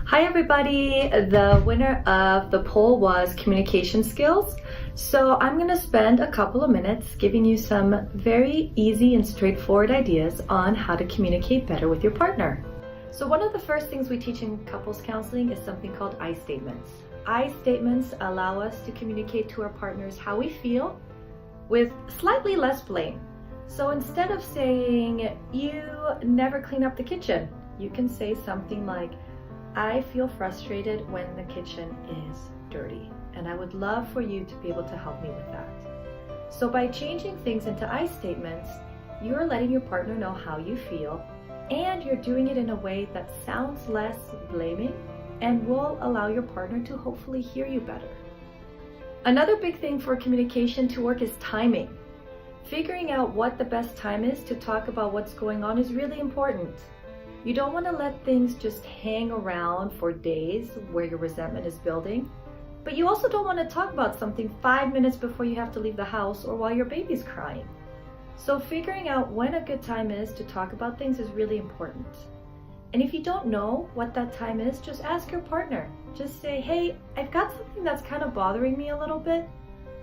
Hi everybody, the winner of the poll was communication skills. So I'm going to spend a couple of minutes giving you some very easy and straightforward ideas on how to communicate better with your partner. So one of the first things we teach in couples counseling is something called I statements. I statements allow us to communicate to our partners how we feel with slightly less blame. So instead of saying, "You never clean up the kitchen," you can say something like, "I feel frustrated when the kitchen is dirty, and I would love for you to be able to help me with that." So by changing things into I statements, you're letting your partner know how you feel, and you're doing it in a way that sounds less blaming and will allow your partner to hopefully hear you better. Another big thing for communication to work is timing. Figuring out what the best time is to talk about what's going on is really important. You don't want to let things just hang around for days where your resentment is building, but you also don't want to talk about something 5 minutes before you have to leave the house or while your baby's crying. So figuring out when a good time is to talk about things is really important. And if you don't know what that time is, just ask your partner. Just say, "Hey, I've got something that's kind of bothering me a little bit.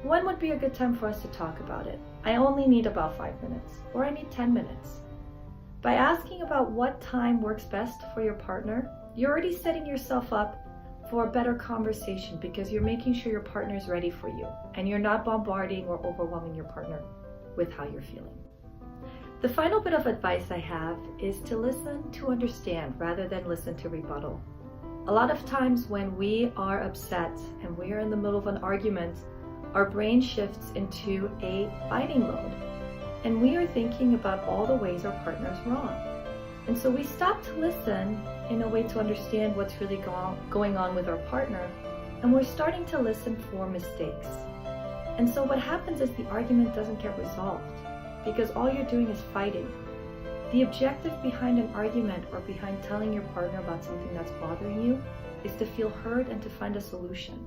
When would be a good time for us to talk about it? I only need about 5 minutes, or I need 10 minutes. By asking about what time works best for your partner, you're already setting yourself up for a better conversation because you're making sure your partner is ready for you and you're not bombarding or overwhelming your partner with how you're feeling. The final bit of advice I have is to listen to understand rather than listen to rebuttal. A lot of times when we are upset and we are in the middle of an argument, our brain shifts into a fighting mode. And we are thinking about all the ways our partner is wrong. And so we stop to listen in a way to understand what's really going on with our partner, and we're starting to listen for mistakes. And so what happens is the argument doesn't get resolved because all you're doing is fighting. The objective behind an argument or behind telling your partner about something that's bothering you is to feel heard and to find a solution.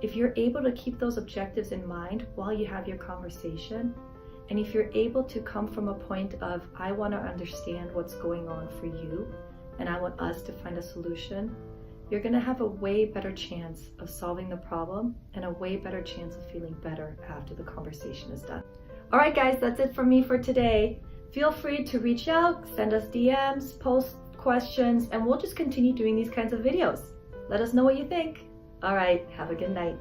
If you're able to keep those objectives in mind while you have your conversation, and if you're able to come from a point of, "I want to understand what's going on for you, and I want us to find a solution," you're going to have a way better chance of solving the problem and a way better chance of feeling better after the conversation is done. All right, guys, that's it from me for today. Feel free to reach out, send us DMs, post questions, and we'll just continue doing these kinds of videos. Let us know what you think. All right, have a good night.